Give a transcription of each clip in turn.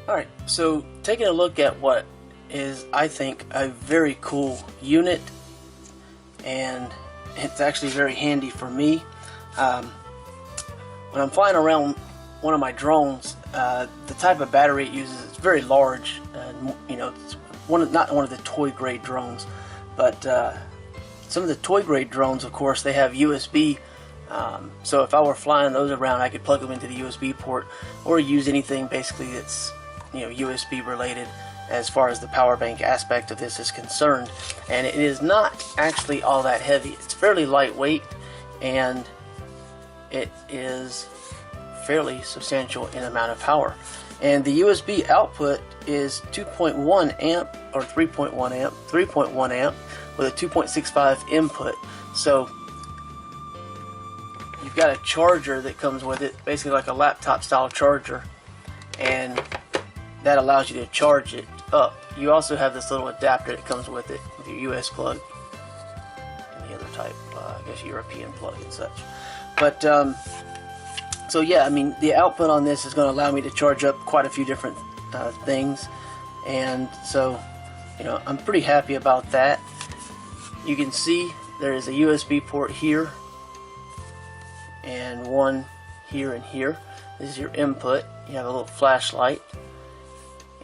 Alright, so taking a look at what is, I think, a very cool unit, and it's actually very handy for me. When I'm flying around one of my drones, the type of battery it uses is very large. You know, it's not one of the toy grade drones, but some of the toy grade drones, of course, they have USB. So if I were flying those around, I could plug them into the USB port, or use anything basically that's, you know, USB related as far as the power bank aspect of this is concerned. And it is not actually all that heavy. It's fairly lightweight, and it is fairly substantial in amount of power. And the USB output is 2.1 amp or 3.1 amp, 3.1 amp with a 2.65 input. So you've got a charger that comes with it, basically like a laptop style charger, and that allows you to charge it up. You also have this little adapter that comes with it, with your US plug and the other type, I guess European plug and such. But so yeah, I mean, the output on this is going to allow me to charge up quite a few different things, and so, you know, I'm pretty happy about that. You can see there is a USB port here and one here and here. This is your input. You have a little flashlight,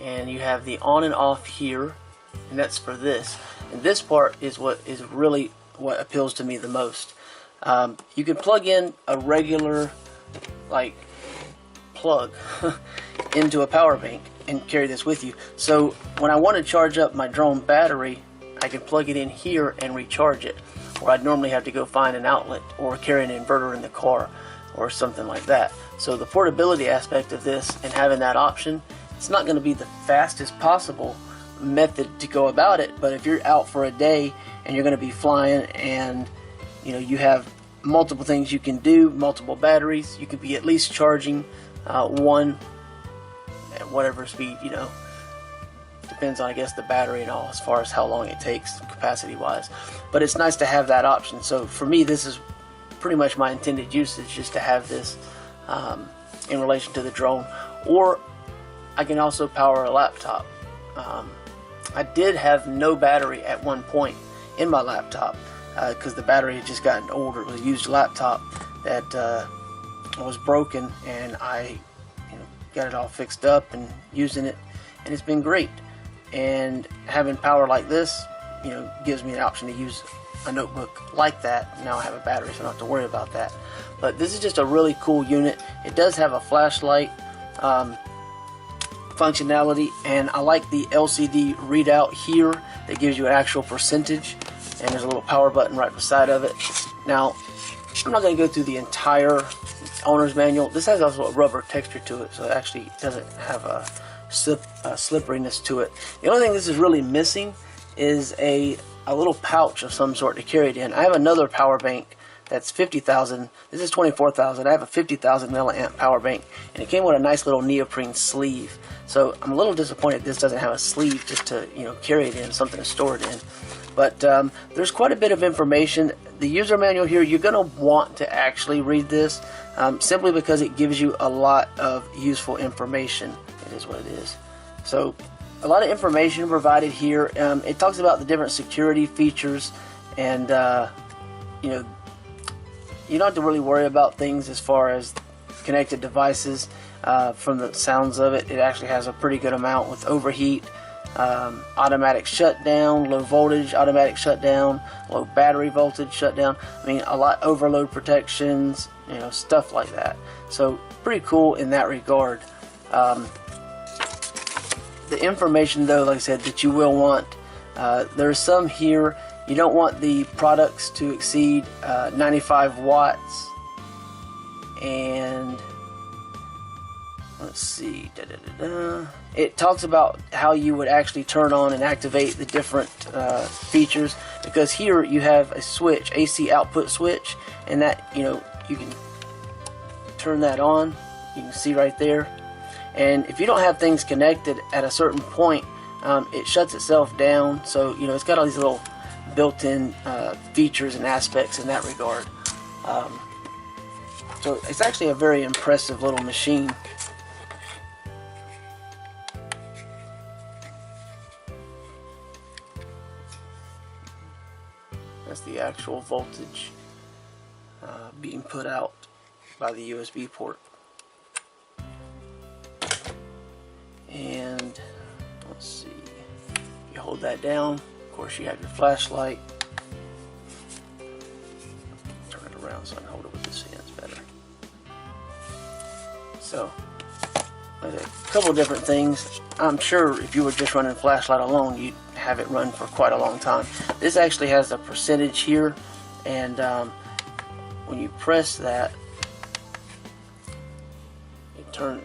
and you have the on and off here, and that's for this. And this part is what is really what appeals to me the most. You can plug in a regular like plug into a power bank and carry this with you. So when I want to charge up my drone battery, I can plug it in here and recharge it, or I'd normally have to go find an outlet or carry an inverter in the car or something like that. So the portability aspect of this and having that option, it's not going to be the fastest possible method to go about it, but if you're out for a day and you're going to be flying, and you know, you have multiple things you can do, multiple batteries, you could be at least charging one at whatever speed, you know, depends on, I guess, the battery and all as far as how long it takes capacity wise. But it's nice to have that option. So for me, this is pretty much my intended usage, just to have this in relation to the drone. Or I can also power a laptop. I did have no battery at one point in my laptop because the battery had just gotten older. It was a used laptop that was broken, and I, you know, got it all fixed up and using it, and it's been great. And having power like this, you know, gives me an option to use a notebook like that. Now I have a battery, so I don't have to worry about that. But this is just a really cool unit. It does have a flashlight functionality, and I like the LCD readout here that gives you an actual percentage, and there's a little power button right beside of it. Now, I'm not going to go through the entire owner's manual. This has also a rubber texture to it, so it actually doesn't have a slipperiness to it. The only thing this is really missing is a little pouch of some sort to carry it in. I have another power bank that's 50,000. This is 24,000. I have a 50,000 milliamp power bank, and it came with a nice little neoprene sleeve. So I'm a little disappointed this doesn't have a sleeve just to, you know, carry it in, something to store it in. But there's quite a bit of information. The user manual here, you're going to want to actually read this simply because it gives you a lot of useful information. It is what it is. So a lot of information provided here. It talks about the different security features, and you know, you don't have to really worry about things as far as connected devices. From the sounds of it, it actually has a pretty good amount with overheat, automatic shutdown, low voltage automatic shutdown, low battery voltage shutdown. I mean, a lot overload protections, you know, stuff like that. So pretty cool in that regard. The information, though, like I said, that you will want, there's some here. You don't want the products to exceed 95 watts, and let's see, it talks about how you would actually turn on and activate the different features, because here you have a switch, AC output switch, and that, you know, you can turn that on. You can see right there. And if you don't have things connected at a certain point, it shuts itself down. So, you know, it's got all these little built-in features and aspects in that regard. So it's actually a very impressive little machine. actual voltage being put out by the USB port. And let's see, you hold that down, of course you have your flashlight. Turn it around so I can hold it with this hand's better. So a couple of different things. I'm sure if you were just running flashlight alone, you'd have it run for quite a long time. This actually has a percentage here, and when you press that, it turns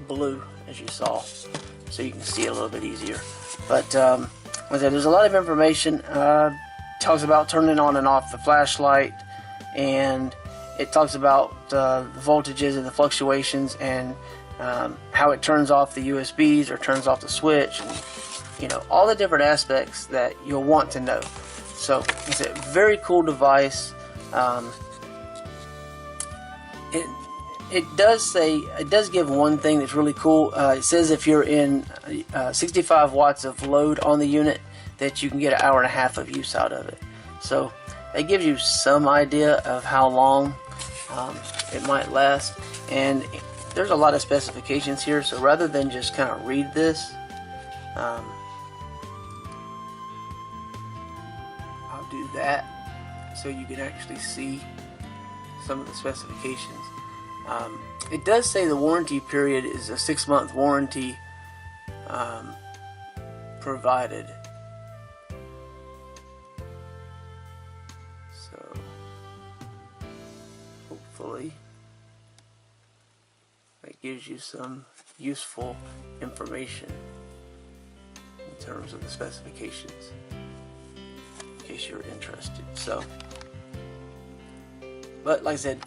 blue, as you saw, so you can see it a little bit easier. But there's a lot of information. Talks about turning on and off the flashlight, and it talks about the voltages and the fluctuations, and how it turns off the USBs or turns off the switch, and all the different aspects that you'll want to know. So it's a very cool device. It does give one thing that's really cool. It says if you're in 65 watts of load on the unit, that you can get an hour and a half of use out of it. So it gives you some idea of how long it might last. And there's a lot of specifications here, so rather than just kind of read this, I'll do that so you can actually see some of the specifications. It does say the warranty period is a 6-month warranty provided. So hopefully that gives you some useful information in terms of the specifications, in case you're interested. So, but like I said,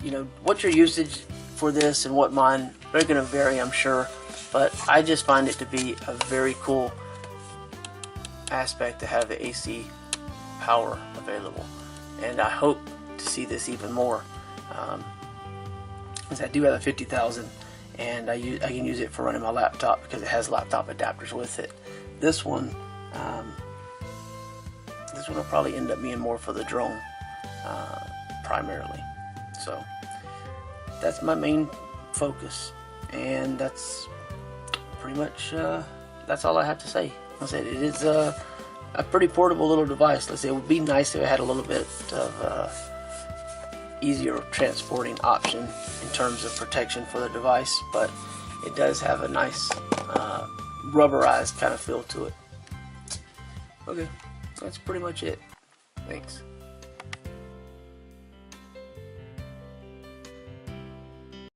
what your usage for this and what mine, they're going to vary, I'm sure, but I just find it to be a very cool aspect to have the AC power available, and I hope to see this even more, since I do have a 50,000, and I can use it for running my laptop because it has laptop adapters with it. This one will probably end up being more for the drone primarily. So that's my main focus, and that's pretty much that's all I have to say. Like I said, it is a pretty portable little device. Let's say it would be nice if it had a little bit of easier transporting option in terms of protection for the device, but it does have a nice rubberized kind of feel to it. Okay, that's pretty much it. Thanks.